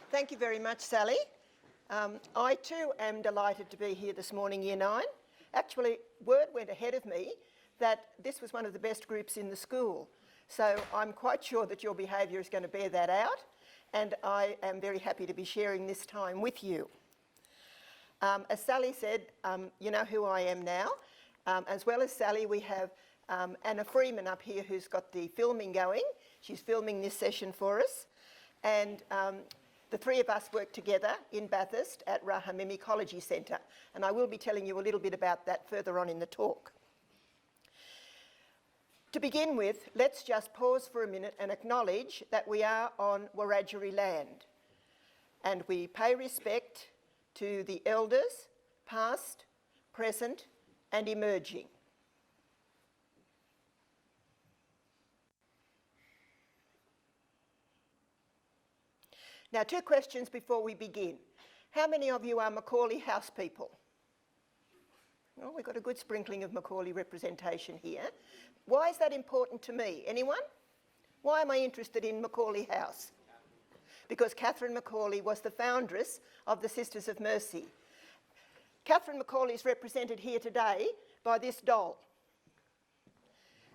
Thank you very much, Sally. I too am delighted to be here this morning, Year 9. Actually, word went ahead of me that this was one of the best groups in the school. So I'm quite sure that your behaviour is going to bear that out, and I am very happy to be sharing this time with you. As Sally said, you know who I am now. As well as Sally, we have Anna Freeman up here who's got the filming going. She's filming this session for us. And the three of us work together in Bathurst at Rahamim Ecology Centre. And I will be telling you a little bit about that further on in the talk. To begin with, let's just pause for a minute and acknowledge that we are on Wiradjuri land. And we pay respect to the elders, past, present, and emerging. Now, 2 questions before we begin. How many of you are Macaulay House people? Well, we've got a good sprinkling of Macaulay representation here. Why is that important to me? Anyone? Why am I interested in Macaulay House? Because Catherine Macaulay was the foundress of the Sisters of Mercy. Catherine Macaulay is represented here today by this doll.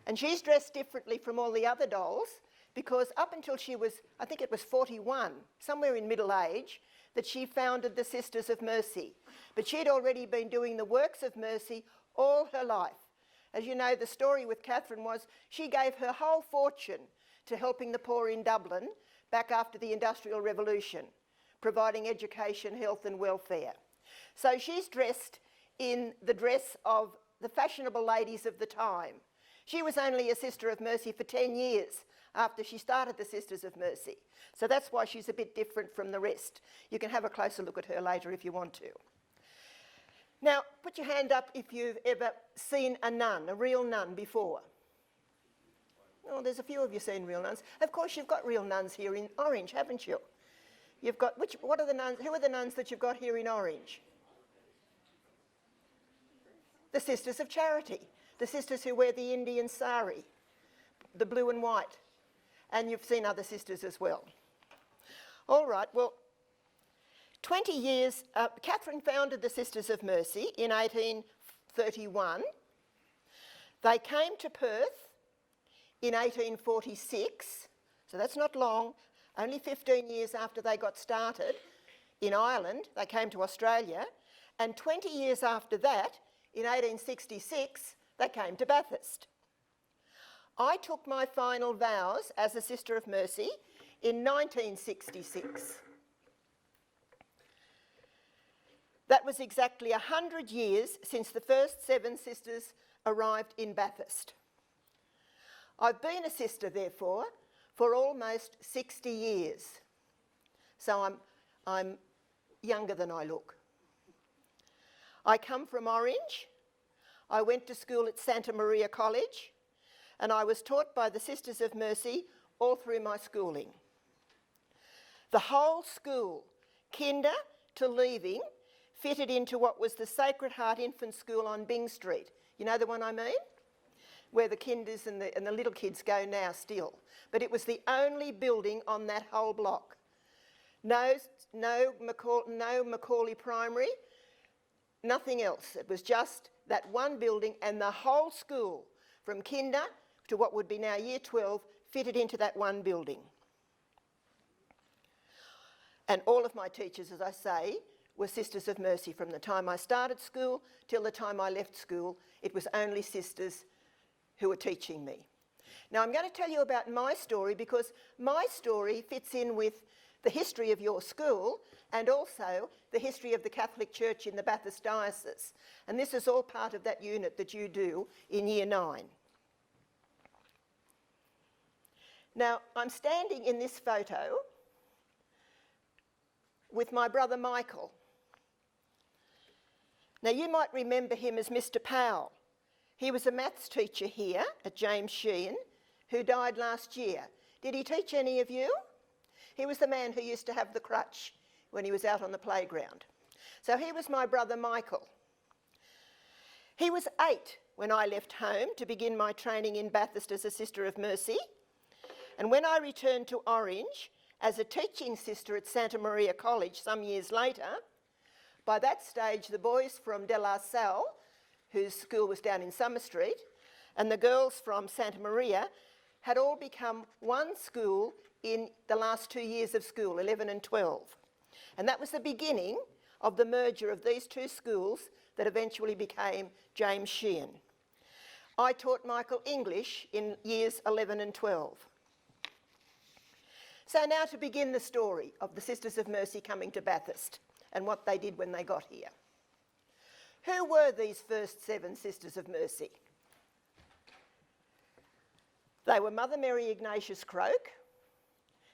And she's dressed differently from all the other dolls because up until she was, I think it was 41, somewhere in middle age, that she founded the Sisters of Mercy. But she'd already been doing the works of mercy all her life. As you know, the story with Catherine was she gave her whole fortune to helping the poor in Dublin back after the Industrial Revolution, providing education, health and welfare. So she's dressed in the dress of the fashionable ladies of the time. She was only a Sister of Mercy for 10 years after she started the Sisters of Mercy. So that's why she's a bit different from the rest. You can have a closer look at her later if you want to. Now, put your hand up if you've ever seen a nun, a real nun, before. Oh, there's a few of you seen real nuns. Of course, you've got real nuns here in Orange, haven't you? You've got, what are the nuns, who are the nuns that you've got here in Orange? The Sisters of Charity, the sisters who wear the Indian sari, the blue and white. And you've seen other sisters as well. All right, well, 20 years, Catherine founded the Sisters of Mercy in 1831. They came to Perth in 1846, so that's not long, only 15 years after they got started. In Ireland, they came to Australia, and 20 years after that, in 1866, they came to Bathurst. I took my final vows as a Sister of Mercy in 1966. That was exactly 100 years since the first 7 sisters arrived in Bathurst. I've been a sister, therefore, for almost 60 years. So I'm younger than I look. I come from Orange. I went to school at Santa Maria College, and I was taught by the Sisters of Mercy all through my schooling. The whole school, kinder to leaving, fitted into what was the Sacred Heart Infant School on Byng Street. You know the one I mean? Where the kinders and the little kids go now still. But it was the only building on that whole block. No Macaulay Primary, nothing else. It was just that one building, and the whole school, from kinder to what would be now Year 12, fitted into that one building. And all of my teachers, as I say, were Sisters of Mercy. From the time I started school till the time I left school, it was only sisters who were teaching me. Now I'm going to tell you about my story because my story fits in with the history of your school and also the history of the Catholic Church in the Bathurst Diocese. And this is all part of that unit that you do in Year 9. Now, I'm standing in this photo with my brother Michael. Now, you might remember him as Mr. Powell. He was a maths teacher here at James Sheahan who died last year. Did he teach any of you? He was the man who used to have the crutch when he was out on the playground. So he was my brother Michael. He was 8 when I left home to begin my training in Bathurst as a Sister of Mercy. And when I returned to Orange as a teaching sister at Santa Maria College some years later. By that stage, the boys from De La Salle, whose school was down in Summer Street, and the girls from Santa Maria had all become one school in the last 2 years of school, 11 and 12. And that was the beginning of the merger of these two schools that eventually became James Sheahan. I taught Michael English in years 11 and 12. So now to begin the story of the Sisters of Mercy coming to Bathurst and what they did when they got here. Who were these first 7 Sisters of Mercy? They were Mother Mary Ignatius Croke,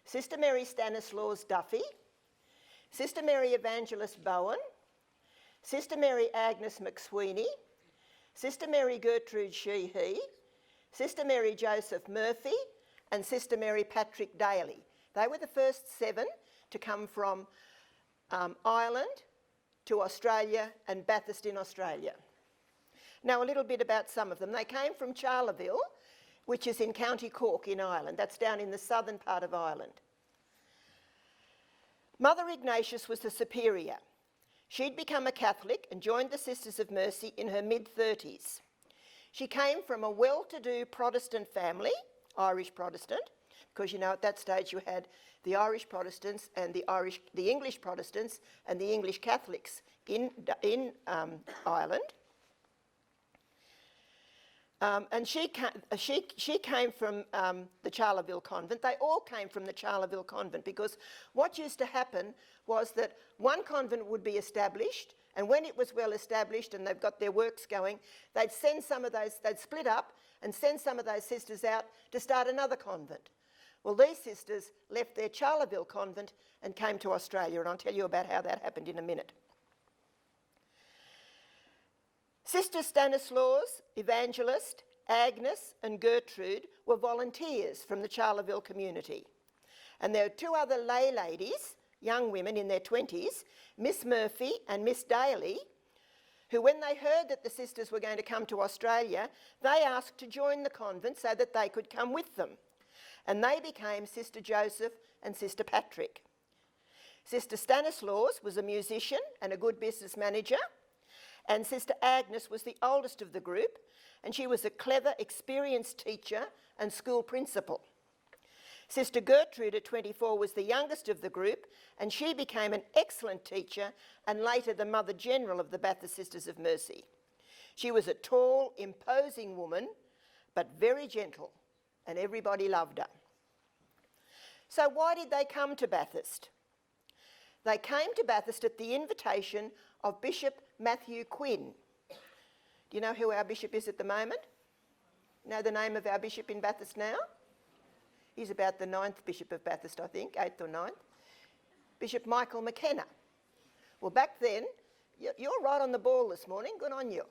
Sister Mary Stanislaus Duffy, Sister Mary Evangelist Bowen, Sister Mary Agnes McSweeney, Sister Mary Gertrude Sheahan, Sister Mary Joseph Murphy, and Sister Mary Patrick Daly. They were the first 7 to come from Ireland to Australia and Bathurst in Australia. Now a little bit about some of them. They came from Charleville, which is in County Cork in Ireland. That's down in the southern part of Ireland. Mother Ignatius was the superior. She'd become a Catholic and joined the Sisters of Mercy in her mid-30s. She came from a well-to-do Protestant family, Irish Protestant, because you know at that stage you had the Irish Protestants and the English Protestants and the English Catholics in Ireland. And she came from the Charleville convent. They all came from the Charleville convent because what used to happen was that one convent would be established, and when it was well established and they've got their works going, they'd split up and send some of those sisters out to start another convent. Well, these sisters left their Charleville convent and came to Australia, and I'll tell you about how that happened in a minute. Sister Stanislaus, Evangelist, Agnes and Gertrude were volunteers from the Charleville community. And there were 2 other lay ladies, young women in their 20s, Miss Murphy and Miss Daly, who when they heard that the sisters were going to come to Australia, they asked to join the convent so that they could come with them. And they became Sister Joseph and Sister Patrick. Sister Stanislaus was a musician and a good business manager. And Sister Agnes was the oldest of the group, and she was a clever, experienced teacher and school principal. Sister Gertrude at 24 was the youngest of the group, and she became an excellent teacher and later the Mother General of the Bathurst Sisters of Mercy. She was a tall, imposing woman, but very gentle, and everybody loved her. So why did they come to Bathurst? They came to Bathurst at the invitation of Bishop Matthew Quinn. Do you know who our bishop is at the moment? Know the name of our bishop in Bathurst now? He's about the 9th bishop of Bathurst, I think, 8th or 9th. Bishop Michael McKenna. Well, back then, you're right on the ball this morning, good on you.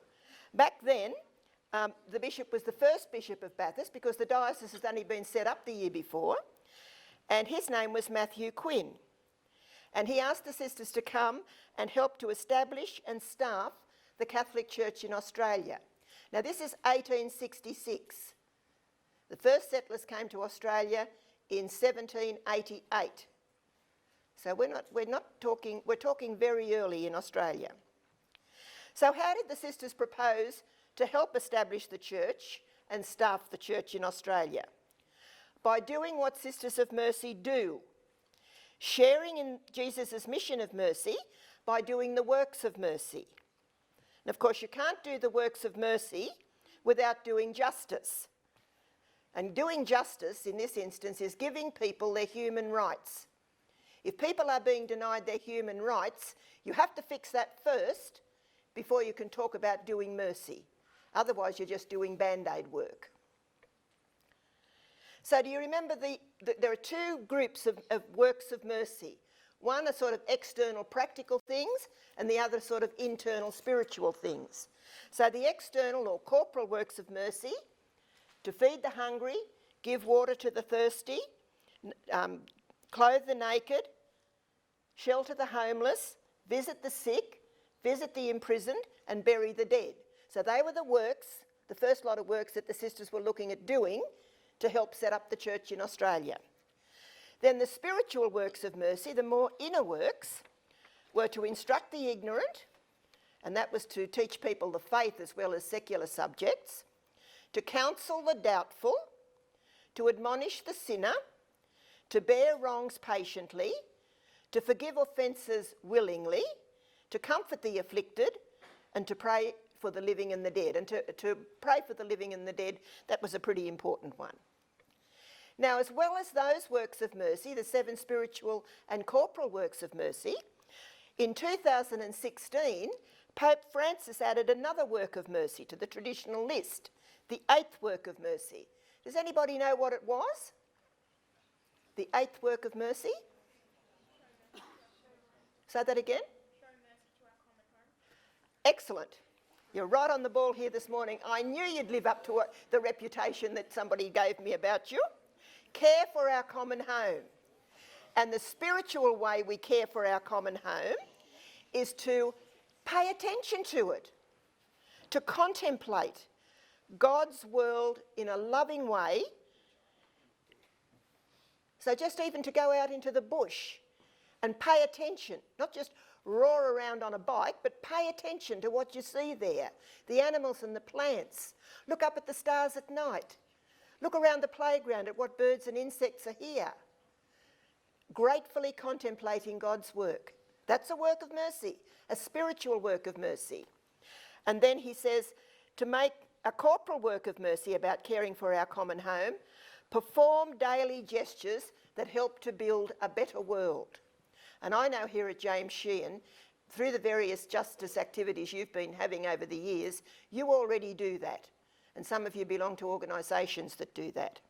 Back then, the bishop was the first bishop of Bathurst because the diocese has only been set up the year before, and his name was Matthew Quinn. And he asked the sisters to come and help to establish and staff the Catholic Church in Australia. Now this is 1866. The first settlers came to Australia in 1788. So we're talking very early in Australia. So how did the sisters propose to help establish the church and staff the church in Australia? By doing what Sisters of Mercy do. Sharing in Jesus' mission of mercy by doing the works of mercy. And of course you can't do the works of mercy without doing justice. And doing justice in this instance is giving people their human rights. If people are being denied their human rights, you have to fix that first before you can talk about doing mercy. Otherwise you're just doing band-aid work. So do you remember there are 2 groups of works of mercy. One are sort of external practical things and the other sort of internal spiritual things. So the external or corporal works of mercy, to feed the hungry, give water to the thirsty, clothe the naked, shelter the homeless, visit the sick, visit the imprisoned and bury the dead. So they were the works, the first lot of works that the sisters were looking at doing to help set up the church in Australia. Then the spiritual works of mercy, the more inner works, were to instruct the ignorant, and that was to teach people the faith as well as secular subjects, to counsel the doubtful, to admonish the sinner, to bear wrongs patiently, to forgive offences willingly, to comfort the afflicted, and to pray for the living and the dead. And to pray for the living and the dead, that was a pretty important one. Now, as well as those works of mercy, the 7 spiritual and corporal works of mercy, in 2016, Pope Francis added another work of mercy to the traditional list, the 8th work of mercy. Does anybody know what it was? The 8th work of mercy? Say that again? Show mercy to our common home. Excellent. You're right on the ball here this morning. I knew you'd live up to the reputation that somebody gave me about you. Care for our common home. And the spiritual way we care for our common home is to pay attention to it, to contemplate God's world in a loving way. So just even to go out into the bush and pay attention, not just roar around on a bike, but pay attention to what you see there, the animals and the plants. Look up at the stars at night. Look around the playground at what birds and insects are here. Gratefully contemplating God's work. That's a work of mercy, a spiritual work of mercy. And then he says to make a corporal work of mercy about caring for our common home, perform daily gestures that help to build a better world. And I know here at James Sheahan, through the various justice activities you've been having over the years, you already do that. And some of you belong to organisations that do that.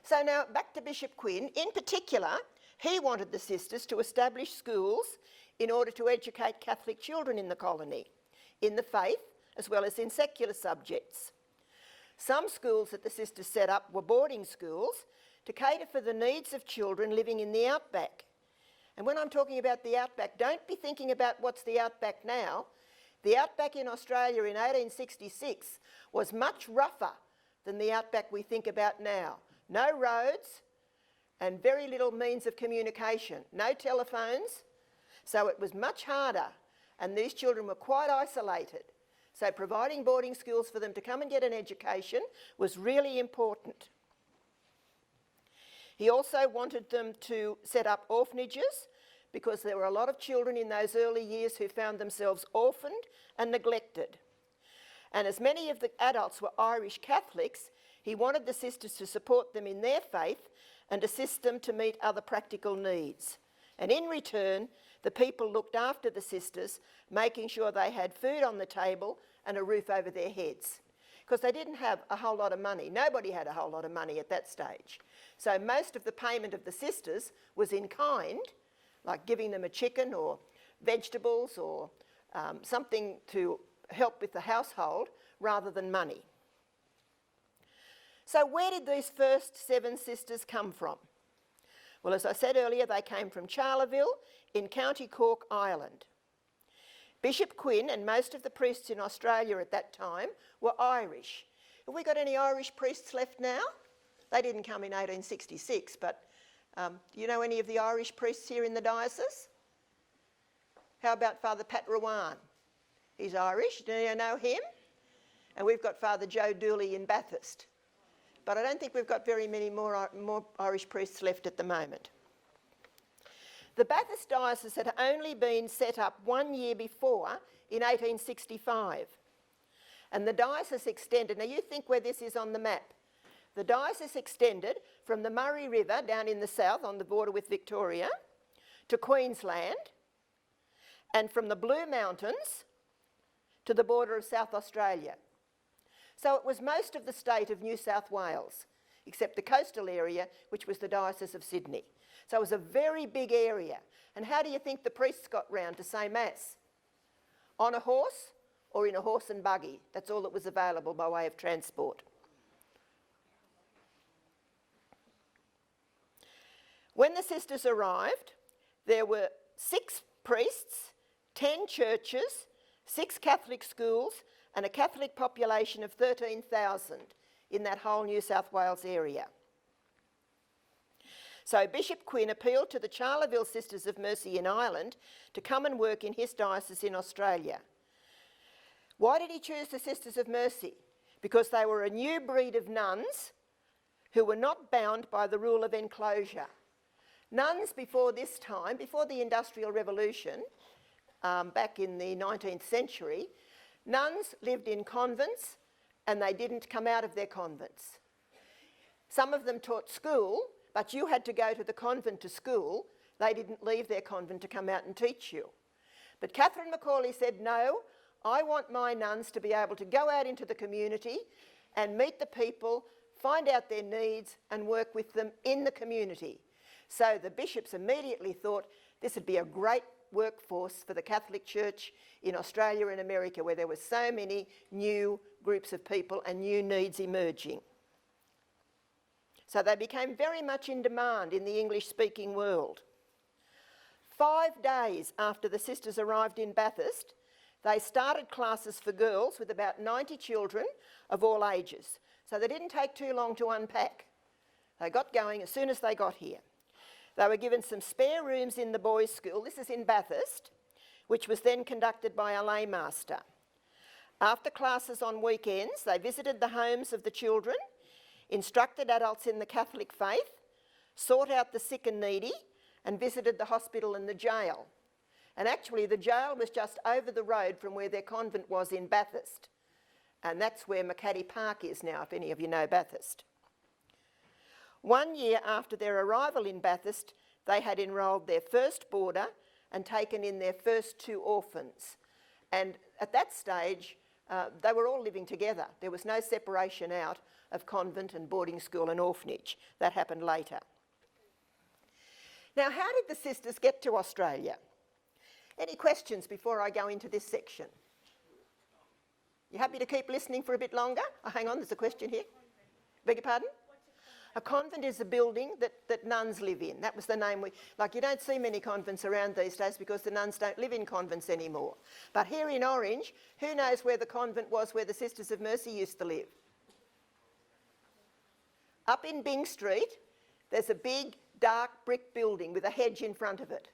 So now back to Bishop Quinn. In particular, he wanted the sisters to establish schools in order to educate Catholic children in the colony, in the faith as well as in secular subjects. Some schools that the sisters set up were boarding schools to cater for the needs of children living in the outback. And when I'm talking about the outback, don't be thinking about what's the outback now. The outback in Australia in 1866 was much rougher than the outback we think about now. No roads and very little means of communication, no telephones, so it was much harder, and these children were quite isolated. So providing boarding schools for them to come and get an education was really important. He also wanted them to set up orphanages because there were a lot of children in those early years who found themselves orphaned and neglected. And as many of the adults were Irish Catholics, he wanted the sisters to support them in their faith and assist them to meet other practical needs. And in return, the people looked after the sisters, making sure they had food on the table and a roof over their heads. Because they didn't have a whole lot of money. Nobody had a whole lot of money at that stage. So most of the payment of the sisters was in kind, like giving them a chicken or vegetables or something to help with the household, rather than money. So where did these first 7 sisters come from? Well, as I said earlier, they came from Charleville in County Cork, Ireland. Bishop Quinn and most of the priests in Australia at that time were Irish. Have we got any Irish priests left now? They didn't come in 1866, but do you know any of the Irish priests here in the diocese? How about Father Pat Rowan? He's Irish. Do you know him? And we've got Father Joe Dooley in Bathurst. But I don't think we've got very many more Irish priests left at the moment. The Bathurst diocese had only been set up 1 year before, in 1865. And the diocese extended, now you think where this is on the map. The diocese extended from the Murray River down in the south on the border with Victoria to Queensland, and from the Blue Mountains to the border of South Australia. So it was most of the state of New South Wales, except the coastal area, which was the Diocese of Sydney. So it was a very big area. And how do you think the priests got round to say Mass? On a horse or in a horse and buggy? That's all that was available by way of transport. When the sisters arrived, there were 6 priests, 10 churches, 6 Catholic schools, and a Catholic population of 13,000 in that whole New South Wales area. So Bishop Quinn appealed to the Charleville Sisters of Mercy in Ireland to come and work in his diocese in Australia. Why did he choose the Sisters of Mercy? Because they were a new breed of nuns who were not bound by the rule of enclosure. Nuns before this time, before the Industrial Revolution, back in the 19th century, nuns lived in convents and they didn't come out of their convents. Some of them taught school, but you had to go to the convent to school. They didn't leave their convent to come out and teach you. But Catherine Macaulay said, no, I want my nuns to be able to go out into the community and meet the people, find out their needs and work with them in the community. So the bishops immediately thought this would be a great workforce for the Catholic Church in Australia and America, where there were so many new groups of people and new needs emerging. So they became very much in demand in the English-speaking world. 5 days after the sisters arrived in Bathurst, they started classes for girls with about 90 children of all ages. So they didn't take too long to unpack. They got going as soon as they got here. They were given some spare rooms in the boys' school, this is in Bathurst, which was then conducted by a lay master. After classes on weekends, they visited the homes of the children, instructed adults in the Catholic faith, sought out the sick and needy, and visited the hospital and the jail. And actually the jail was just over the road from where their convent was in Bathurst. And that's where Macadie Park is now, if any of you know Bathurst. 1 year after their arrival in Bathurst, they had enrolled their first boarder and taken in their first 2 orphans. And at that stage, they were all living together. There was no separation out of convent and boarding school and orphanage. That happened later. Now, how did the sisters get to Australia? Any questions before I go into this section? You happy to keep listening for a bit longer? Oh, hang on, there's a question here. Beg your pardon? A convent is a building that nuns live in. That was the name you don't see many convents around these days because the nuns don't live in convents anymore. But here in Orange, who knows where the convent was where the Sisters of Mercy used to live? Up in Byng Street, there's a big dark brick building with a hedge in front of it.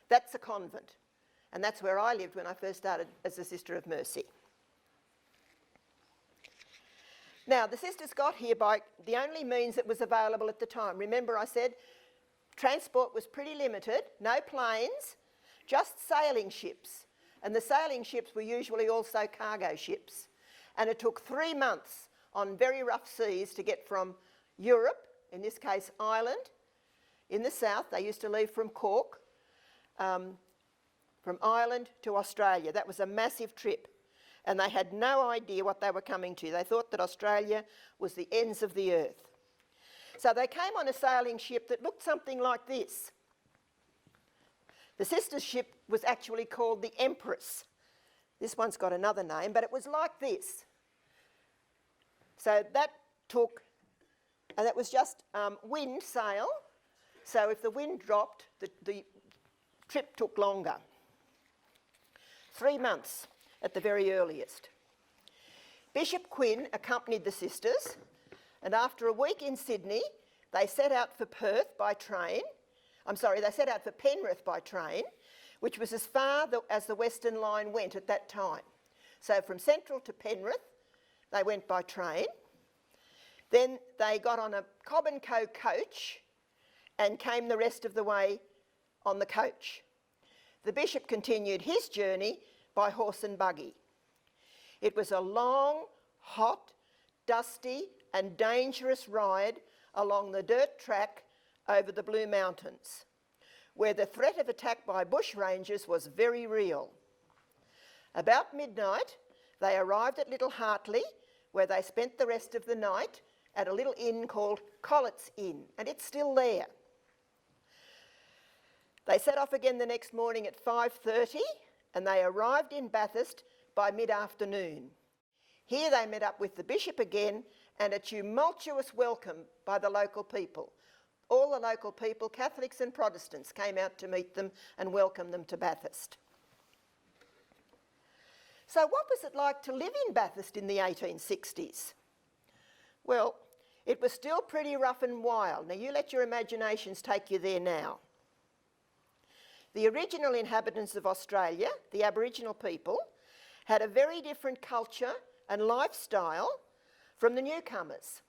That's a convent. And that's where I lived when I first started as a Sister of Mercy. Now, the sisters got here by the only means that was available at the time. Remember I said transport was pretty limited, no planes, just sailing ships. And the sailing ships were usually also cargo ships. And it took 3 months on very rough seas to get from Europe, in this case Ireland, in the south. They used to leave from Cork, from Ireland to Australia. That was a massive trip. And they had no idea what they were coming to. They thought that Australia was the ends of the earth. So they came on a sailing ship that looked something like this. The sisters' ship was actually called the Empress. This one's got another name, but it was like this. So that took, and that was just wind sail. So if the wind dropped, the trip took longer. 3 months at the very earliest. Bishop Quinn accompanied the sisters, and after a week in Sydney, they set out for Penrith by train, which was as far as the Western Line went at that time. So from Central to Penrith, they went by train. Then they got on a Cobb & Co coach and came the rest of the way on the coach. The bishop continued his journey by horse and buggy. It was a long, hot, dusty and dangerous ride along the dirt track over the Blue Mountains, where the threat of attack by bushrangers was very real. About midnight, they arrived at Little Hartley, where they spent the rest of the night at a little inn called Collett's Inn, and it's still there. They set off again the next morning at 5:30, and they arrived in Bathurst by mid-afternoon. Here they met up with the bishop again, and a tumultuous welcome by the local people. All the local people, Catholics and Protestants, came out to meet them and welcome them to Bathurst. So what was it like to live in Bathurst in the 1860s? Well, it was still pretty rough and wild. Now you let your imaginations take you there now. The original inhabitants of Australia, the Aboriginal people, had a very different culture and lifestyle from the newcomers.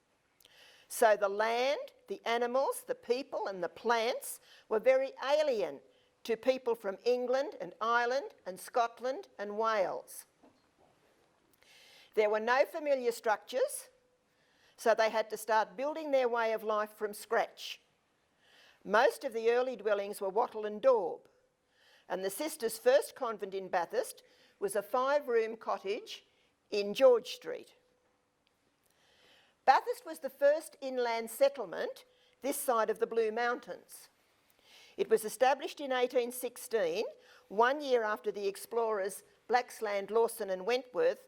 So the land, the animals, the people and the plants were very alien to people from England and Ireland and Scotland and Wales. There were no familiar structures, so they had to start building their way of life from scratch. Most of the early dwellings were wattle and daub, and the sisters' first convent in Bathurst was a 5-room cottage in George Street. Bathurst was the first inland settlement this side of the Blue Mountains. It was established in 1816, 1 year after the explorers Blaxland, Lawson and Wentworth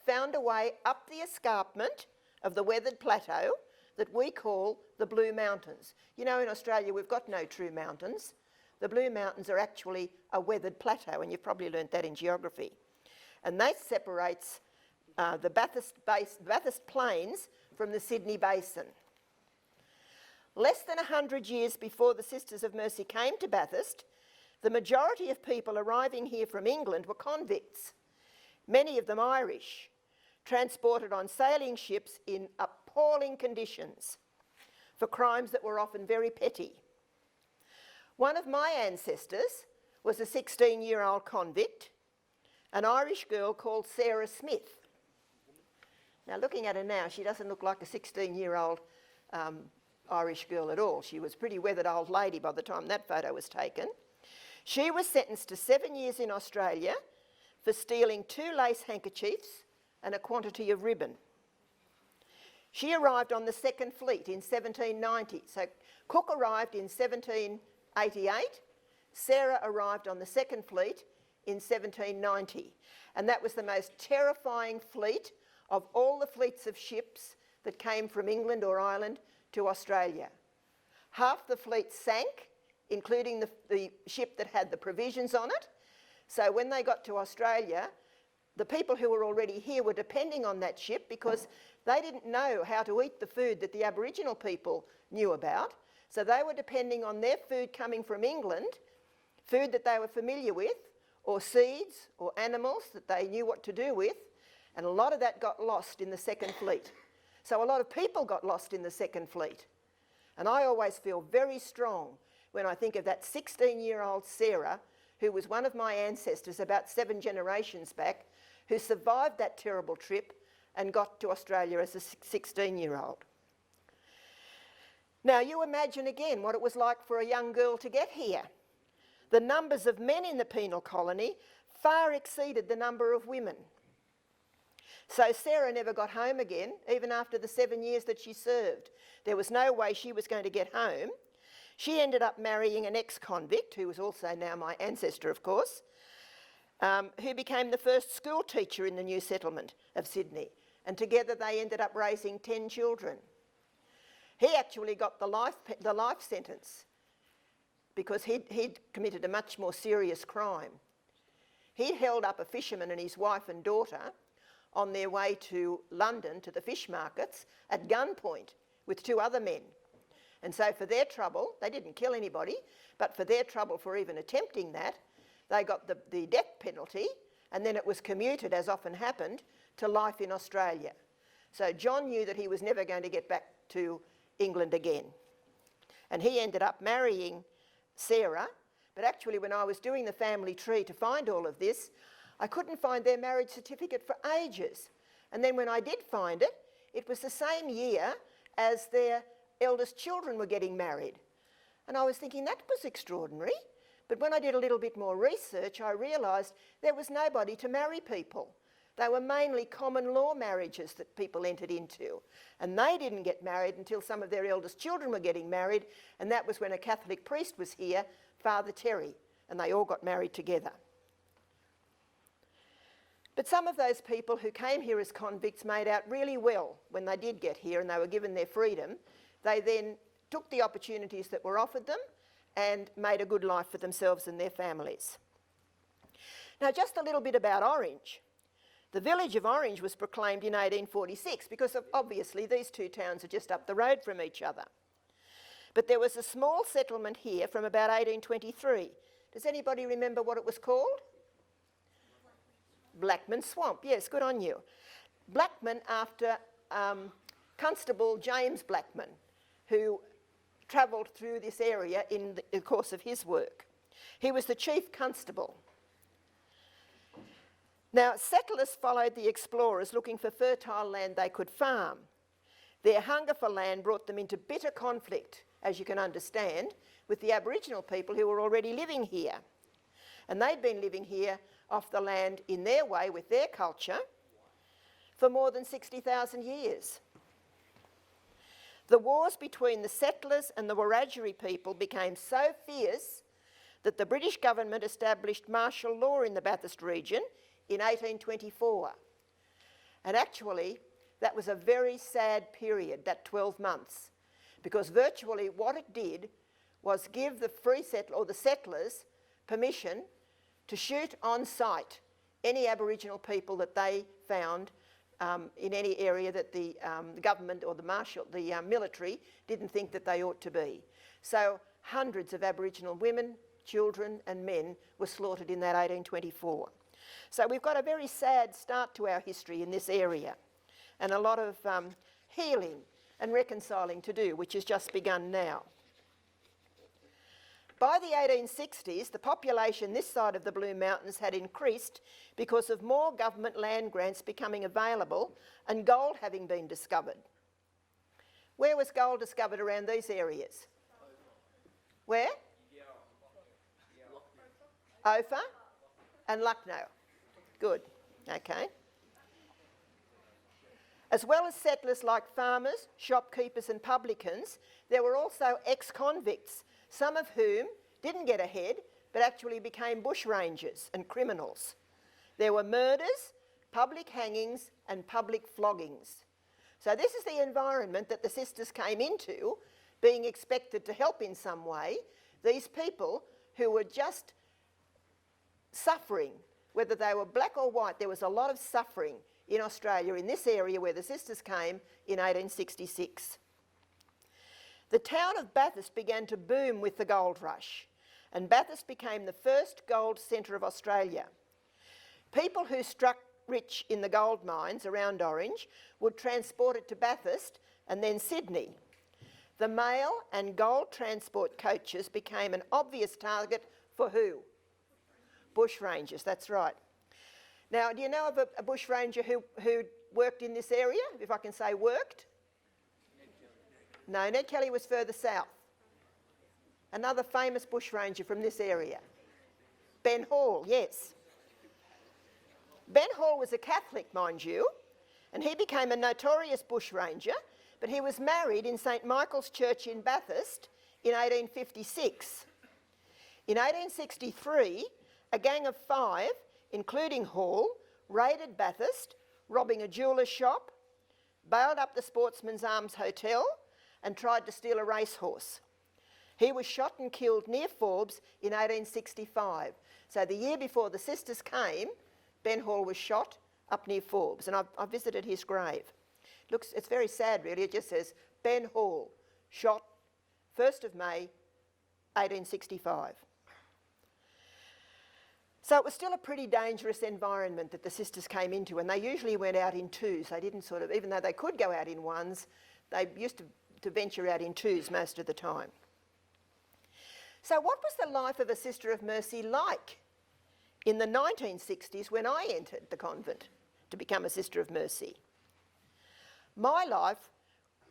found a way up the escarpment of the weathered plateau that we call the Blue Mountains. You know, in Australia we've got no true mountains. The Blue Mountains are actually a weathered plateau, and you've probably learnt that in geography. And that separates the Bathurst Plains from the Sydney Basin. Less than 100 years before the Sisters of Mercy came to Bathurst, the majority of people arriving here from England were convicts, many of them Irish, transported on sailing ships in appalling conditions for crimes that were often very petty. One of my ancestors was a 16-year-old convict, an Irish girl called Sarah Smith. Now, looking at her now, she doesn't look like a 16-year-old Irish girl at all. She was a pretty weathered old lady by the time that photo was taken. She was sentenced to 7 years in Australia for stealing 2 lace handkerchiefs and a quantity of ribbon. She arrived on the Second Fleet in 1790. So Cook arrived in 1788. Sarah arrived on the Second Fleet in 1790. And that was the most terrifying fleet of all the fleets of ships that came from England or Ireland to Australia. Half the fleet sank, including the ship that had the provisions on it. So when they got to Australia, the people who were already here were depending on that ship because they didn't know how to eat the food that the Aboriginal people knew about. So they were depending on their food coming from England, food that they were familiar with, or seeds or animals that they knew what to do with. And a lot of that got lost in the Second Fleet. So a lot of people got lost in the Second Fleet. And I always feel very strong when I think of that 16-year-old Sarah, who was one of my ancestors about 7 generations back, who survived that terrible trip and got to Australia as a 16-year-old. Now you imagine again what it was like for a young girl to get here. The numbers of men in the penal colony far exceeded the number of women. So Sarah never got home again, even after the 7 years that she served. There was no way she was going to get home. She ended up marrying an ex-convict, who was also now my ancestor, of course, who became the first school teacher in the new settlement of Sydney. And together they ended up raising 10 children. He actually got the life sentence because he'd committed a much more serious crime. He'd held up a fisherman and his wife and daughter on their way to London to the fish markets at gunpoint with 2 other men. And so for their trouble, they didn't kill anybody, but for their trouble for even attempting that, they got the death penalty, and then it was commuted, as often happened, to life in Australia. So John knew that he was never going to get back to England again. And he ended up marrying Sarah, but actually when I was doing the family tree to find all of this, I couldn't find their marriage certificate for ages. And then when I did find it, it was the same year as their eldest children were getting married. And I was thinking that was extraordinary. But when I did a little bit more research, I realised there was nobody to marry people. They were mainly common law marriages that people entered into. And they didn't get married until some of their eldest children were getting married. And that was when a Catholic priest was here, Father Terry. And they all got married together. But some of those people who came here as convicts made out really well when they did get here and they were given their freedom. They then took the opportunities that were offered them and made a good life for themselves and their families. Now, just a little bit about Orange. The village of Orange was proclaimed in 1846 because obviously these two towns are just up the road from each other. But there was a small settlement here from about 1823. Does anybody remember what it was called? Blackman Swamp. Yes, good on you. Blackman after Constable James Blackman, who travelled through this area in the course of his work. He was the chief constable. Now, settlers followed the explorers looking for fertile land they could farm. Their hunger for land brought them into bitter conflict, as you can understand, with the Aboriginal people who were already living here. And they'd been living here off the land in their way, with their culture, for more than 60,000 years. The wars between the settlers and the Wiradjuri people became so fierce that the British government established martial law in the Bathurst region in 1824. And actually, that was a very sad period, that 12 months, because virtually what it did was give the the settlers permission to shoot on sight any Aboriginal people that they found in any area that the government or the military didn't think that they ought to be. So hundreds of Aboriginal women, children and men were slaughtered in that 1824. So we've got a very sad start to our history in this area, and a lot of healing and reconciling to do, which has just begun now. By the 1860s, the population this side of the Blue Mountains had increased because of more government land grants becoming available and gold having been discovered. Where was gold discovered around these areas? Where? Ophir and Lucknow. Good, okay. As well as settlers like farmers, shopkeepers and publicans, there were also ex-convicts, some of whom didn't get ahead but actually became bushrangers and criminals. There were murders, public hangings and public floggings. So this is the environment that the sisters came into, being expected to help in some way these people who were just suffering, whether they were black or white. There was a lot of suffering in Australia, in this area where the sisters came in 1866. The town of Bathurst began to boom with the gold rush, and Bathurst became the first gold centre of Australia. People who struck rich in the gold mines around Orange would transport it to Bathurst and then Sydney. The mail and gold transport coaches became an obvious target for who? Bushrangers, that's right. Now, do you know of a bushranger who worked in this area, if I can say worked? No, Ned Kelly was further south. Another famous bushranger from this area. Ben Hall, yes. Ben Hall was a Catholic, mind you, and he became a notorious bushranger, but he was married in St Michael's Church in Bathurst in 1856. In 1863, a gang of 5, including Hall, raided Bathurst, robbing a jeweller's shop, bailed up the Sportsman's Arms Hotel and tried to steal a racehorse. He was shot and killed near Forbes in 1865. So the year before the sisters came, Ben Hall was shot up near Forbes, and I visited his grave. It's very sad really, it just says Ben Hall, shot 1st of May, 1865. So it was still a pretty dangerous environment that the sisters came into, and they usually went out in twos. They didn't even though they could go out in ones, they used to venture out in twos most of the time. So what was the life of a Sister of Mercy like in the 1960s when I entered the convent to become a Sister of Mercy? My life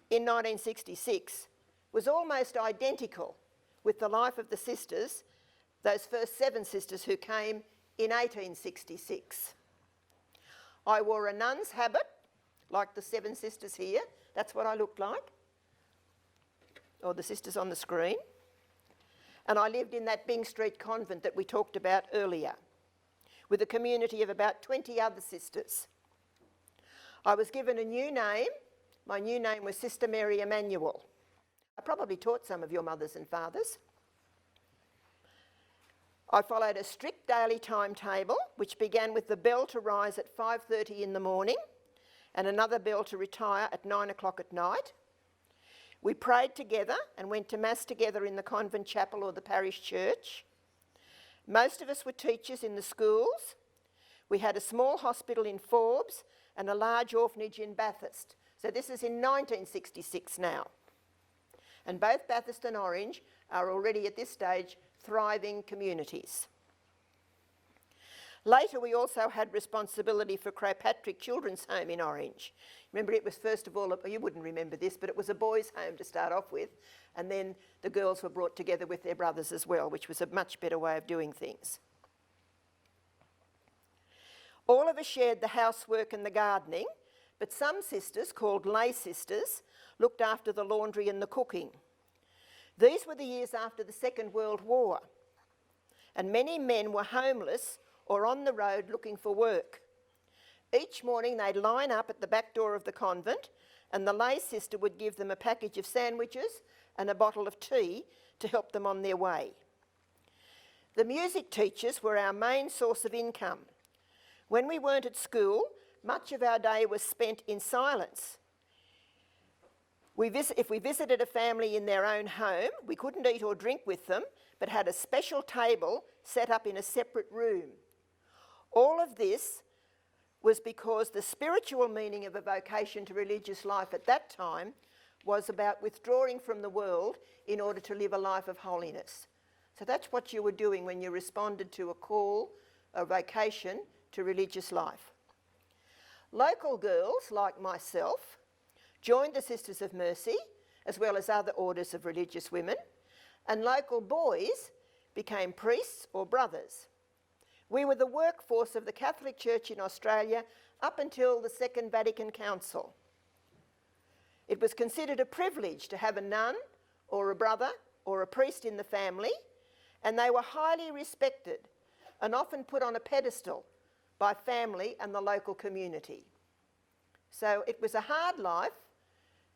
in 1966 was almost identical with the life of the sisters, those first 7 sisters who came in 1866. I wore a nun's habit, like the 7 sisters here. That's what I looked like, or the sisters on the screen. And I lived in that Byng Street convent that we talked about earlier, with a community of about 20 other sisters. I was given a new name. My new name was Sister Mary Emmanuel. I probably taught some of your mothers and fathers. I followed a strict daily timetable, which began with the bell to rise at 5:30 in the morning and another bell to retire at 9 o'clock at night. We prayed together and went to Mass together in the convent chapel or the parish church. Most of us were teachers in the schools. We had a small hospital in Forbes and a large orphanage in Bathurst. So this is in 1966 now. And both Bathurst and Orange are already at this stage thriving communities. Later, we also had responsibility for Patrick Children's Home in Orange. Remember, it was first of all, you wouldn't remember this, but it was a boys' home to start off with, and then the girls were brought together with their brothers as well, which was a much better way of doing things. All of us shared the housework and the gardening, but some sisters, called lay sisters, looked after the laundry and the cooking. These were the years after the Second World War, and many men were homeless or on the road looking for work. Each morning they'd line up at the back door of the convent, and the lay sister would give them a package of sandwiches and a bottle of tea to help them on their way. The music teachers were our main source of income. When we weren't at school, much of our day was spent in silence. If we visited a family in their own home, we couldn't eat or drink with them, but had a special table set up in a separate room. All of this was because the spiritual meaning of a vocation to religious life at that time was about withdrawing from the world in order to live a life of holiness. So that's what you were doing when you responded to a call, a vocation to religious life. Local girls, like myself, joined the Sisters of Mercy, as well as other orders of religious women, and local boys became priests or brothers. We were the workforce of the Catholic Church in Australia up until the Second Vatican Council. It was considered a privilege to have a nun or a brother or a priest in the family, and they were highly respected and often put on a pedestal by family and the local community. So it was a hard life,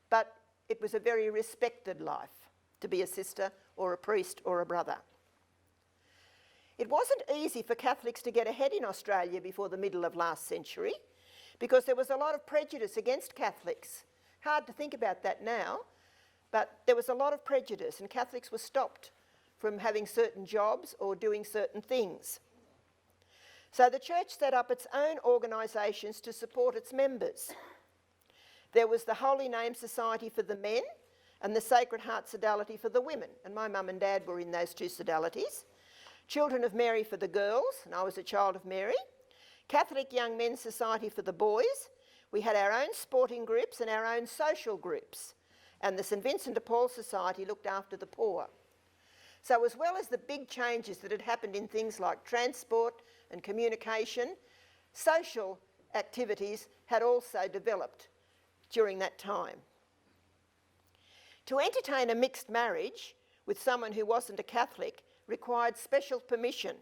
but it was a very respected life to be a sister or a priest or a brother. It wasn't easy for Catholics to get ahead in Australia before the middle of last century because there was a lot of prejudice against Catholics. Hard to think about that now, but there was a lot of prejudice and Catholics were stopped from having certain jobs or doing certain things. So the church set up its own organisations to support its members. There was the Holy Name Society for the men and the Sacred Heart Sodality for the women, and my mum and dad were in those two sodalities. Children of Mary for the girls, and I was a child of Mary. Catholic Young Men's Society for the boys. We had our own sporting groups and our own social groups. And the St Vincent de Paul Society looked after the poor. So as well as the big changes that had happened in things like transport and communication, social activities had also developed during that time. To entertain a mixed marriage with someone who wasn't a Catholic required special permission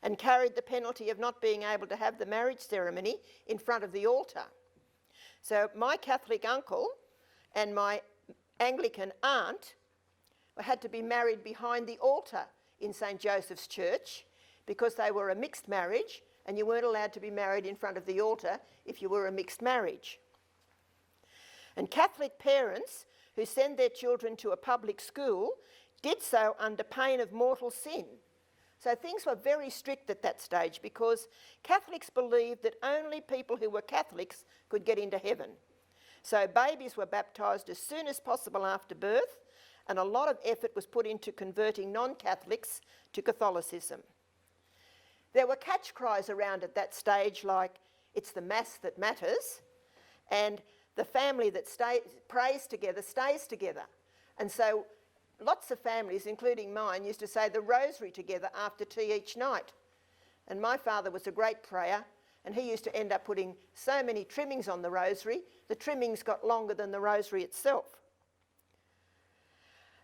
and carried the penalty of not being able to have the marriage ceremony in front of the altar. So my Catholic uncle and my Anglican aunt had to be married behind the altar in St Joseph's Church because they were a mixed marriage and you weren't allowed to be married in front of the altar if you were a mixed marriage. And Catholic parents who send their children to a public school did so under pain of mortal sin. So things were very strict at that stage because Catholics believed that only people who were Catholics could get into heaven. So babies were baptised as soon as possible after birth, and a lot of effort was put into converting non-Catholics to Catholicism. There were catch cries around at that stage like, "It's the Mass that matters," and "the family that prays together stays together." And so lots of families, including mine, used to say the rosary together after tea each night. And my father was a great prayer, and he used to end up putting so many trimmings on the rosary, the trimmings got longer than the rosary itself.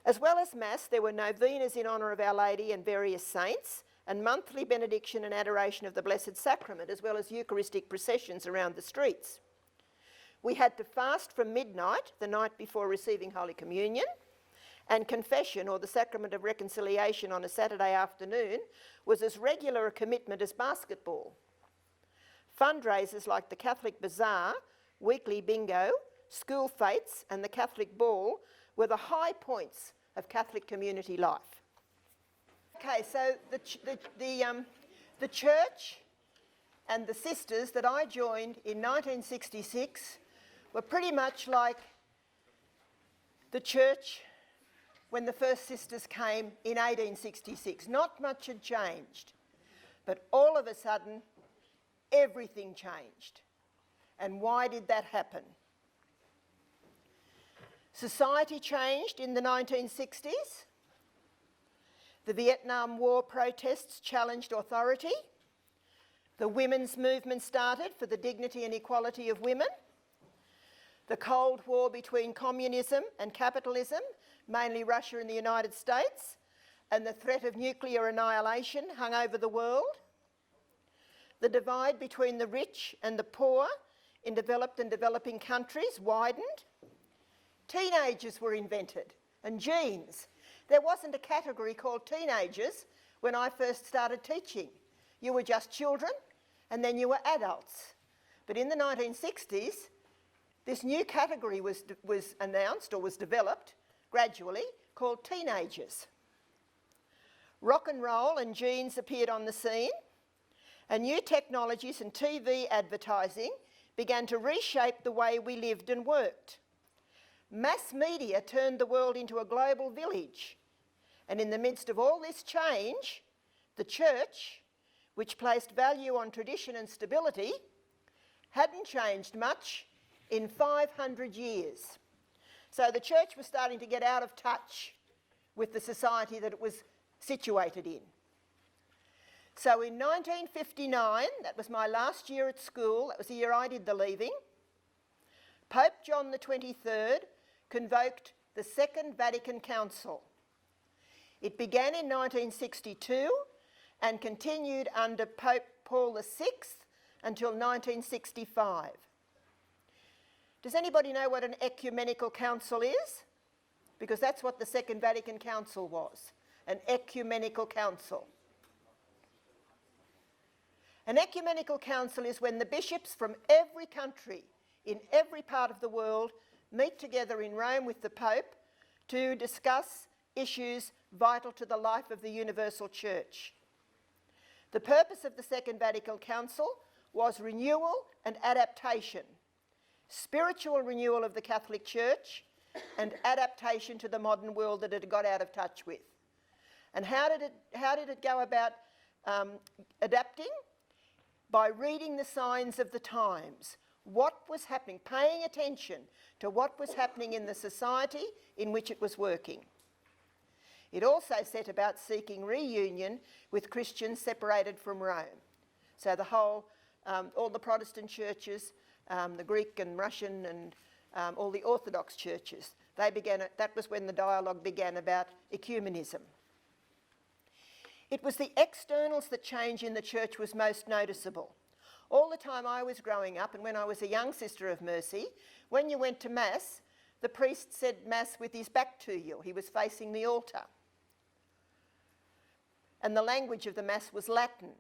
As well as Mass, there were novenas in honour of Our Lady and various saints, and monthly benediction and adoration of the Blessed Sacrament, as well as Eucharistic processions around the streets. We had to fast from midnight, the night before receiving Holy Communion, and confession, or the sacrament of reconciliation on a Saturday afternoon, was as regular a commitment as basketball. Fundraisers like the Catholic Bazaar, weekly bingo, school fetes and the Catholic Ball were the high points of Catholic community life. Okay, so the church and the sisters that I joined in 1966 were pretty much like the church when the first sisters came in 1866. Not much had changed, but all of a sudden everything changed. And why did that happen? Society changed in the 1960s. The Vietnam War protests challenged authority. The women's movement started for the dignity and equality of women. The Cold War between communism and capitalism, mainly Russia and the United States, and the threat of nuclear annihilation hung over the world. The divide between the rich and the poor in developed and developing countries widened. Teenagers were invented, and genes. There wasn't a category called teenagers when I first started teaching. You were just children, and then you were adults. But in the 1960s, this new category was announced or was developed gradually, called teenagers. Rock and roll and genes appeared on the scene, and new technologies and TV advertising began to reshape the way we lived and worked. Mass media turned the world into a global village, and in the midst of all this change, the church, which placed value on tradition and stability, hadn't changed much in 500 years. So the church was starting to get out of touch with the society that it was situated in. So in 1959, that was my last year at school, that was the year I did the leaving, Pope John the 23rd convoked the Second Vatican Council. It began in 1962 and continued under Pope Paul VI until 1965. Does anybody know what an ecumenical council is? Because that's what the Second Vatican Council was, an ecumenical council. An ecumenical council is when the bishops from every country in every part of the world meet together in Rome with the Pope to discuss issues vital to the life of the universal church. The purpose of the Second Vatican Council was renewal and adaptation, spiritual renewal of the Catholic Church and adaptation to the modern world that it had got out of touch with. And how did it go about adapting? By reading the signs of the times, what was happening, paying attention to what was happening in the society in which it was working. It also set about seeking reunion with Christians separated from Rome. So the whole, all the Protestant churches, the Greek and Russian and all the Orthodox churches, that was when the dialogue began about ecumenism. It was the externals that change in the church was most noticeable. All the time I was growing up, and when I was a young Sister of Mercy, when you went to Mass, the priest said Mass with his back to you. He was facing the altar. And the language of the Mass was Latin.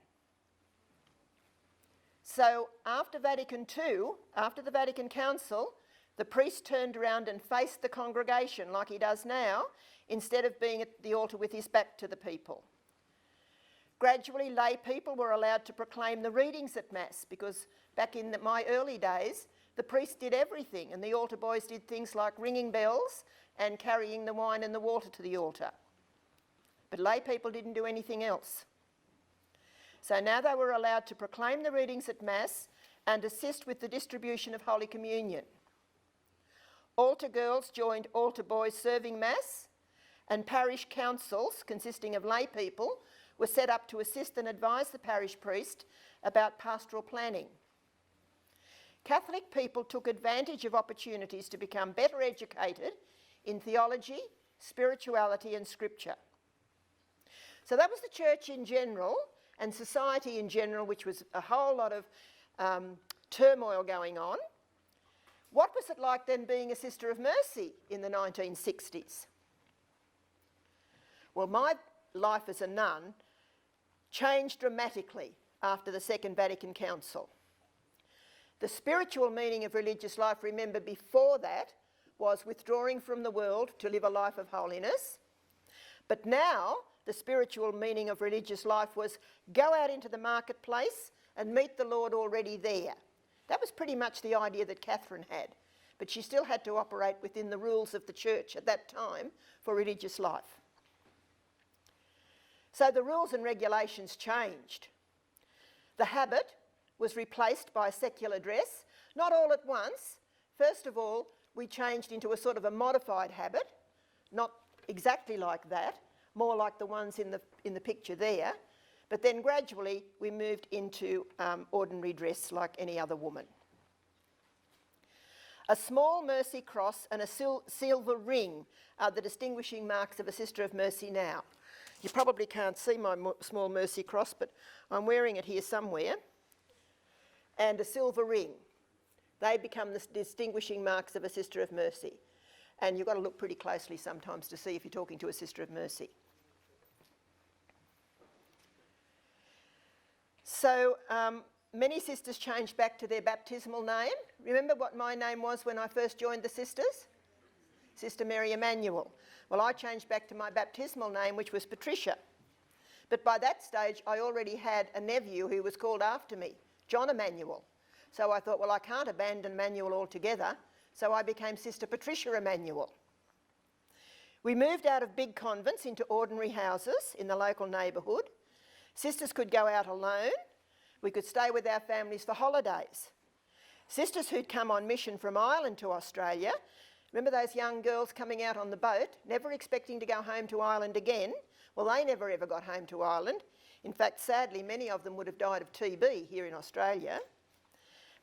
So after Vatican II, after the Vatican Council, the priest turned around and faced the congregation like he does now, instead of being at the altar with his back to the people. Gradually, lay people were allowed to proclaim the readings at Mass, because back in my early days, the priest did everything, and the altar boys did things like ringing bells and carrying the wine and the water to the altar. But lay people didn't do anything else. So now they were allowed to proclaim the readings at Mass and assist with the distribution of Holy Communion. Altar girls joined altar boys serving Mass, and parish councils, consisting of lay people, were set up to assist and advise the parish priest about pastoral planning. Catholic people took advantage of opportunities to become better educated in theology, spirituality and scripture. So that was the church in general and society in general, which was a whole lot of turmoil going on. What was it like then being a Sister of Mercy in the 1960s? Well, my life as a nun changed dramatically after the Second Vatican Council. The spiritual meaning of religious life, remember, before that was withdrawing from the world to live a life of holiness. But now the spiritual meaning of religious life was go out into the marketplace and meet the Lord already there. That was pretty much the idea that Catherine had, but she still had to operate within the rules of the church at that time for religious life. So the rules and regulations changed. The habit was replaced by a secular dress, not all at once. First of all, we changed into a sort of a modified habit, not exactly like that, more like the ones in the picture there. But then gradually we moved into ordinary dress like any other woman. A small mercy cross and a silver ring are the distinguishing marks of a Sister of Mercy now. You probably can't see my small mercy cross, but I'm wearing it here somewhere. And a silver ring. They become the distinguishing marks of a Sister of Mercy. And you've got to look pretty closely sometimes to see if you're talking to a Sister of Mercy. So many sisters changed back to their baptismal name. Remember what my name was when I first joined the sisters? Sister Mary Emmanuel. Well, I changed back to my baptismal name, which was Patricia. But by that stage, I already had a nephew who was called after me, John Emmanuel. So I thought, well, I can't abandon Emmanuel altogether. So I became Sister Patricia Emmanuel. We moved out of big convents into ordinary houses in the local neighbourhood. Sisters could go out alone. We could stay with our families for holidays. Sisters who'd come on mission from Ireland to Australia, remember those young girls coming out on the boat, never expecting to go home to Ireland again? Well, they never ever got home to Ireland. In fact, sadly, many of them would have died of TB here in Australia.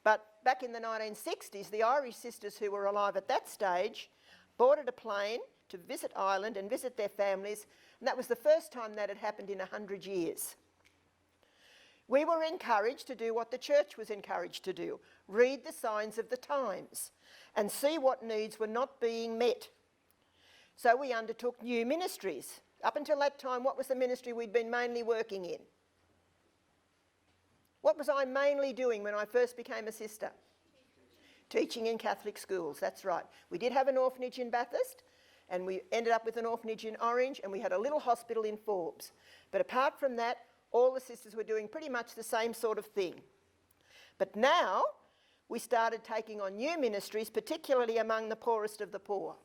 But back in the 1960s, the Irish sisters who were alive at that stage boarded a plane to visit Ireland and visit their families, and that was the first time that had happened in 100 years. We were encouraged to do what the church was encouraged to do, read the signs of the times and see what needs were not being met. So we undertook new ministries. Up until that time, what was the ministry we'd been mainly working in? What was I mainly doing when I first became a sister? Teaching in Catholic schools, that's right. We did have an orphanage in Bathurst, and we ended up with an orphanage in Orange, and we had a little hospital in Forbes. But apart from that, all the sisters were doing pretty much the same sort of thing. But now, we started taking on new ministries, particularly among the poorest of the poor.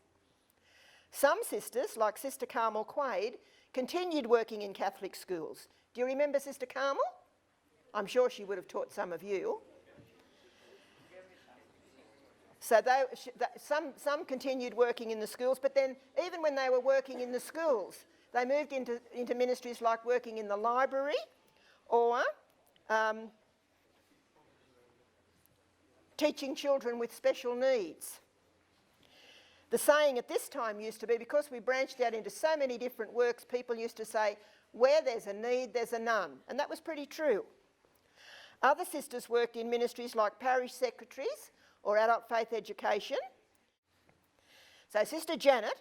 Some sisters, like Sister Carmel Quaid, continued working in Catholic schools. Do you remember Sister Carmel? I'm sure she would have taught some of you. So some continued working in the schools, but then even when they were working in the schools, they moved into ministries like working in the library or teaching children with special needs. The saying at this time used to be, because we branched out into so many different works, people used to say, where there's a need, there's a none. And that was pretty true. Other sisters worked in ministries like parish secretaries or adult faith education. So Sister Janet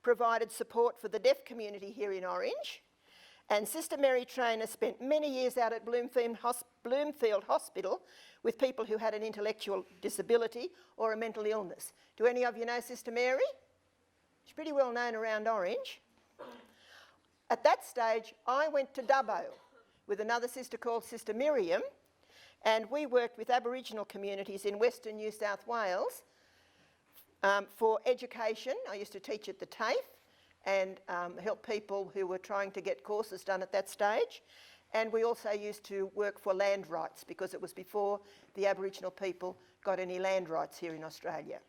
provided support for the deaf community here in Orange, and Sister Mary Trainer spent many years out at Bloomfield Hospital with people who had an intellectual disability or a mental illness. Do any of you know Sister Mary? She's pretty well known around Orange. At that stage, I went to Dubbo with another sister called Sister Miriam, and we worked with Aboriginal communities in Western New South Wales for education. I used to teach at the TAFE and help people who were trying to get courses done at that stage. And we also used to work for land rights, because it was before the Aboriginal people got any land rights here in Australia.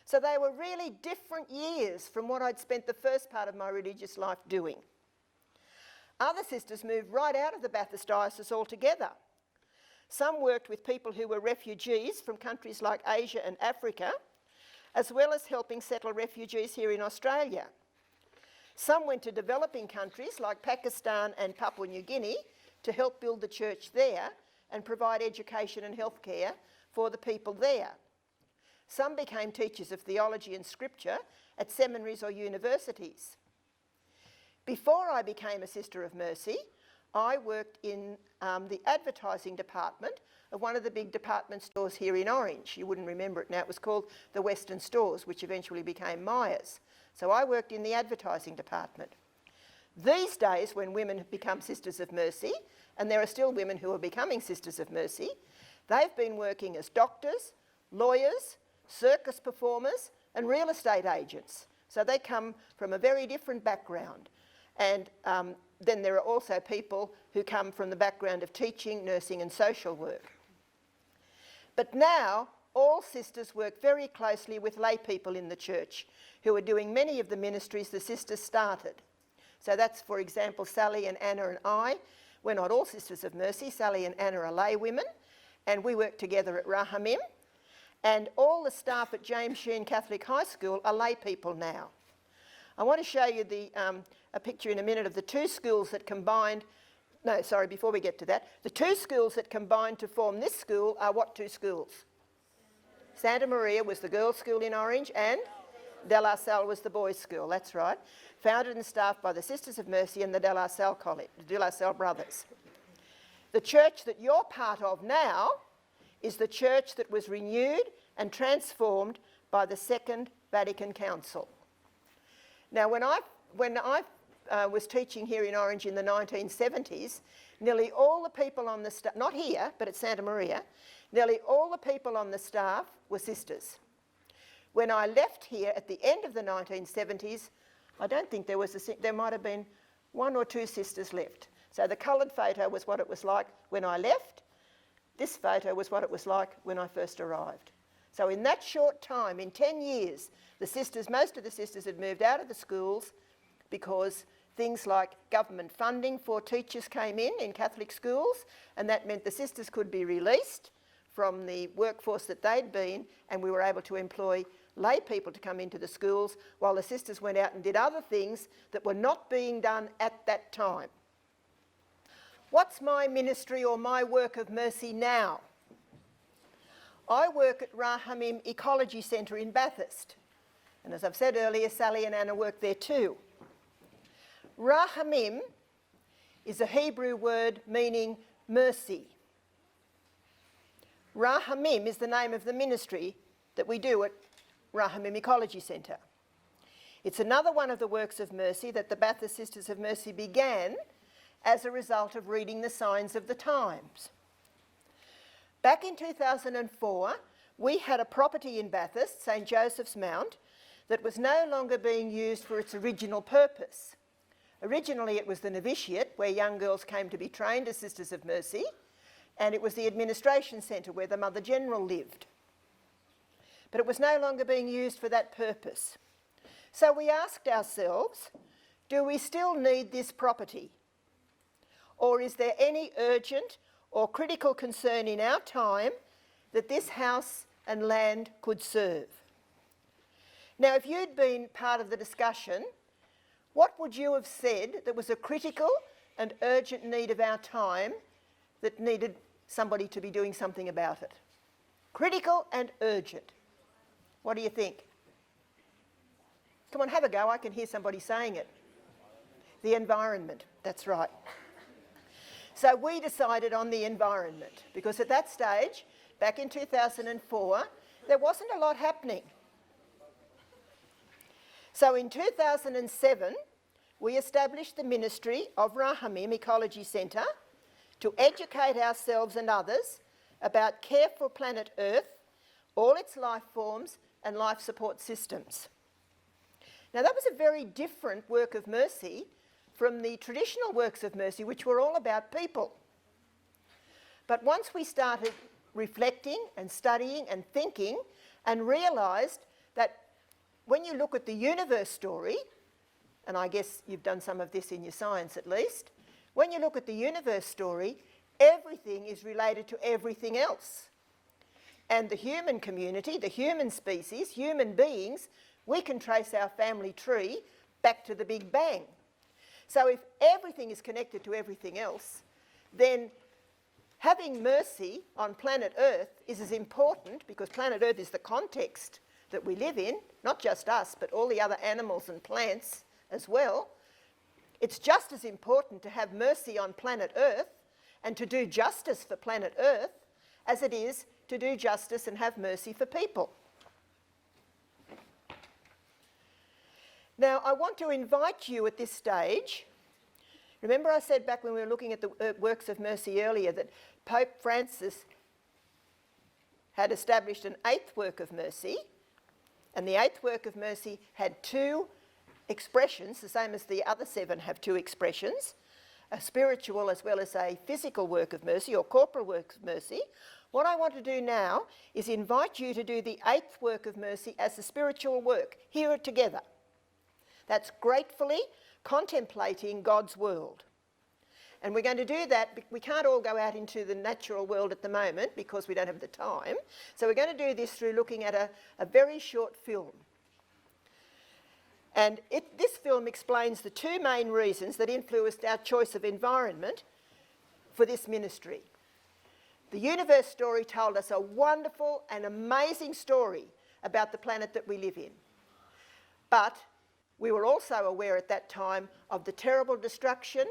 So they were really different years from what I'd spent the first part of my religious life doing. Other sisters moved right out of the Bathurst diocese altogether. Some worked with people who were refugees from countries like Asia and Africa, as well as helping settle refugees here in Australia. Some went to developing countries like Pakistan and Papua New Guinea to help build the church there and provide education and healthcare for the people there. Some became teachers of theology and scripture at seminaries or universities. Before I became a Sister of Mercy, I worked in the advertising department of one of the big department stores here in Orange. You wouldn't remember it now. It was called the Western Stores, which eventually became Myers. So I worked in the advertising department. These days, when women have become Sisters of Mercy, and there are still women who are becoming Sisters of Mercy, they've been working as doctors, lawyers, circus performers, and real estate agents. So they come from a very different background. And then there are also people who come from the background of teaching, nursing, and social work. But now, all sisters work very closely with lay people in the church who are doing many of the ministries the sisters started. So that's, for example, Sally and Anna and I. We're not all Sisters of Mercy. Sally and Anna are lay women, and we work together at Rahamim. And all the staff at James Sheahan Catholic High School are lay people now. I want to show you a picture in a minute of the two schools that combined. No, sorry, before we get to that. The two schools that combined to form this school are what two schools? Santa Maria was the girls' school in Orange, and De La Salle was the boys' school, that's right. Founded and staffed by the Sisters of Mercy and the De La Salle College, the De La Salle Brothers. The church that you're part of now is the church that was renewed and transformed by the Second Vatican Council. Now, when I was teaching here in Orange in the 1970s, nearly all the people on the staff, not here, but at Santa Maria, nearly all the people on the staff were sisters. When I left here at the end of the 1970s, I don't think there might have been one or two sisters left. So the coloured photo was what it was like when I left. This photo was what it was like when I first arrived. So in that short time, in 10 years, most of the sisters had moved out of the schools because things like government funding for teachers came in Catholic schools, and that meant the sisters could be released from the workforce that they'd been, and we were able to employ lay people to come into the schools while the sisters went out and did other things that were not being done at that time. What's my ministry or my work of mercy now? I work at Rahamim Ecology Centre in Bathurst. And as I've said earlier, Sally and Anna work there too. Rahamim is a Hebrew word meaning mercy. Rahamim is the name of the ministry that we do at Rahamim Ecology Centre. It's another one of the works of mercy that the Bathurst Sisters of Mercy began as a result of reading the signs of the times. Back in 2004, we had a property in Bathurst, St Joseph's Mount, that was no longer being used for its original purpose. Originally it was the novitiate, where young girls came to be trained as Sisters of Mercy, and it was the administration centre where the Mother General lived. But it was no longer being used for that purpose. So we asked ourselves, do we still need this property? Or is there any urgent or critical concern in our time that this house and land could serve? Now, if you'd been part of the discussion, what would you have said that was a critical and urgent need of our time that needed somebody to be doing something about it? Critical and urgent. What do you think? Come on, have a go. I can hear somebody saying it. The environment, that's right. So we decided on the environment because at that stage, back in 2004, there wasn't a lot happening. So in 2007, we established the ministry of Rahamim Ecology Centre to educate ourselves and others about care for planet Earth, all its life forms and life support systems. Now that was a very different work of mercy from the traditional works of mercy, which were all about people. But once we started reflecting and studying and thinking and realised that when you look at the universe story, and I guess you've done some of this in your science at least, when you look at the universe story, everything is related to everything else. And the human community, the human species, human beings, we can trace our family tree back to the Big Bang. So if everything is connected to everything else, then having mercy on planet Earth is as important, because planet Earth is the context that we live in, not just us, but all the other animals and plants as well. It's just as important to have mercy on planet Earth and to do justice for planet Earth as it is to do justice and have mercy for people. Now, I want to invite you at this stage. Remember I said back when we were looking at the works of mercy earlier that Pope Francis had established an 8th work of mercy, and the 8th work of mercy had 2 expressions, the same as the other 7 have 2 expressions, a spiritual as well as a physical work of mercy or corporal work of mercy. What I want to do now is invite you to do the 8th work of mercy as a spiritual work, hear it together. That's gratefully contemplating God's world. And we're going to do that. We can't all go out into the natural world at the moment because we don't have the time. So we're going to do this through looking at a very short film. And this film explains the 2 main reasons that influenced our choice of environment for this ministry. The universe story told us a wonderful and amazing story about the planet that we live in. But we were also aware at that time of the terrible destruction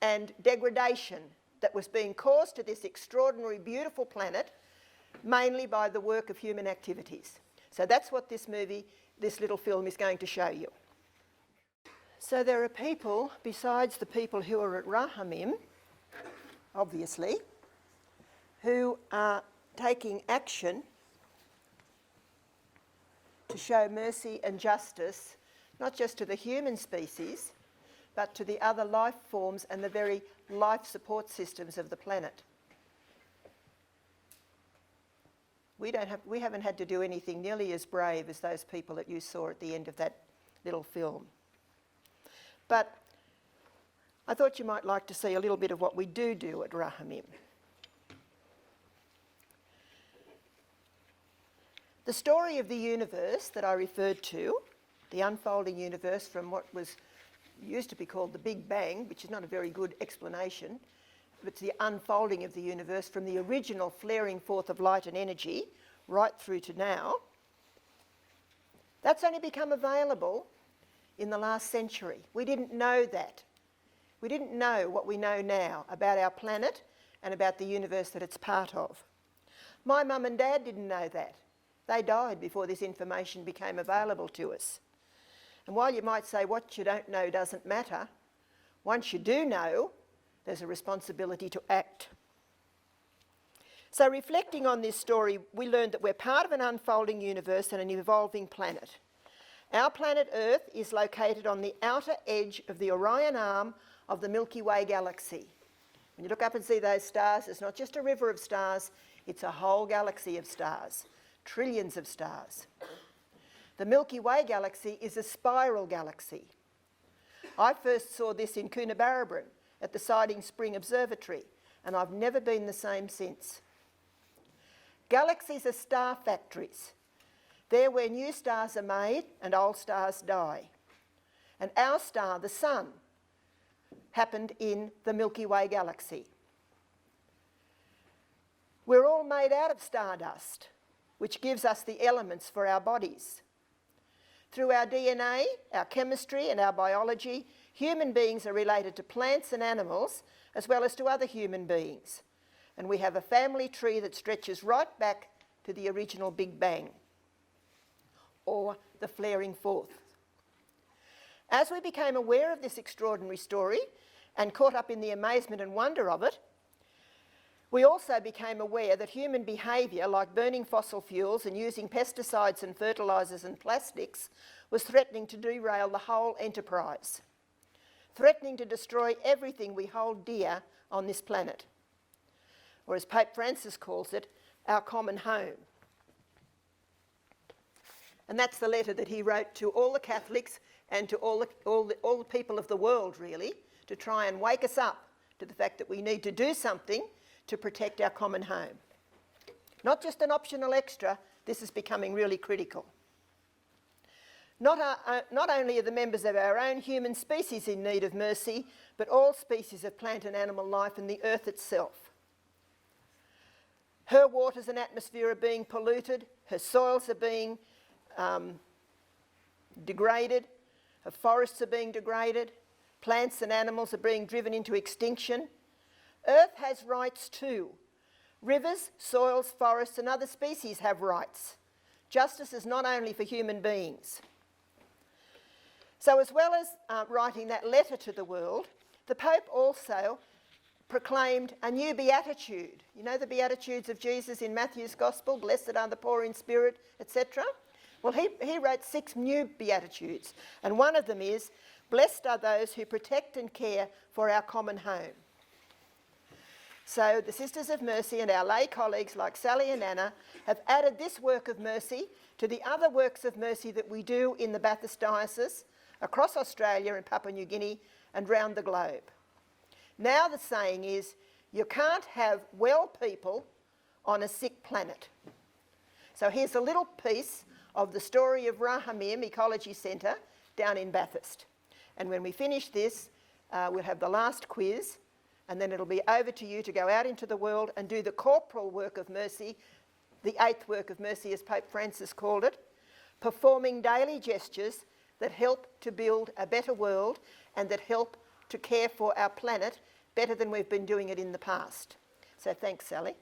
and degradation that was being caused to this extraordinary, beautiful planet, mainly by the work of human activities. So that's what this little film is going to show you. So there are people, besides the people who are at Rahamim, obviously, who are taking action to show mercy and justice, not just to the human species, but to the other life forms and the very life support systems of the planet. We haven't had to do anything nearly as brave as those people that you saw at the end of that little film. But I thought you might like to see a little bit of what we do at Rahamim. The story of the universe that I referred to, the unfolding universe from what used to be called the Big Bang, which is not a very good explanation, but it's the unfolding of the universe from the original flaring forth of light and energy right through to now. That's only become available in the last century. We didn't know that. We didn't know what we know now about our planet and about the universe that it's part of. My mum and dad didn't know that. They died before this information became available to us. And while you might say what you don't know doesn't matter, once you do know, there's a responsibility to act. So reflecting on this story, we learned that we're part of an unfolding universe and an evolving planet. Our planet Earth is located on the outer edge of the Orion arm of the Milky Way galaxy. When you look up and see those stars, it's not just a river of stars, it's a whole galaxy of stars, trillions of stars. The Milky Way galaxy is a spiral galaxy. I first saw this in Coonabarabran at the Siding Spring Observatory, and I've never been the same since. Galaxies are star factories. They're where new stars are made and old stars die. And our star, the Sun, happened in the Milky Way galaxy. We're all made out of stardust, which gives us the elements for our bodies. Through our DNA, our chemistry and our biology, human beings are related to plants and animals as well as to other human beings. And we have a family tree that stretches right back to the original Big Bang, or the flaring forth. As we became aware of this extraordinary story and caught up in the amazement and wonder of it, we also became aware that human behaviour, like burning fossil fuels and using pesticides and fertilisers and plastics, was threatening to derail the whole enterprise, threatening to destroy everything we hold dear on this planet, or as Pope Francis calls it, our common home. And that's the letter that he wrote to all the Catholics and to all the people of the world, really, to try and wake us up to the fact that we need to do something to protect our common home. Not just an optional extra, this is becoming really critical. Not only are the members of our own human species in need of mercy, but all species of plant and animal life and the earth itself. Her waters and atmosphere are being polluted, her soils are being degraded, her forests are being degraded, Plants and animals are being driven into extinction. Earth has rights too. Rivers, soils, forests and other species have rights. Justice is not only for human beings. So as well as writing that letter to the world, the Pope also proclaimed a new beatitude. You know the Beatitudes of Jesus in Matthew's Gospel, blessed are the poor in spirit, etc.? Well, he wrote 6 new beatitudes, and one of them is, blessed are those who protect and care for our common home. So the Sisters of Mercy and our lay colleagues like Sally and Anna have added this work of mercy to the other works of mercy that we do in the Bathurst Diocese, across Australia and Papua New Guinea and round the globe. Now the saying is, you can't have well people on a sick planet. So here's a little piece of the story of Rahamim Ecology Centre down in Bathurst. And when we finish this, we'll have the last quiz, and then it'll be over to you to go out into the world and do the corporal work of mercy, the 8th work of mercy as Pope Francis called it, performing daily gestures that help to build a better world and that help to care for our planet better than we've been doing it in the past. So thanks, Sally.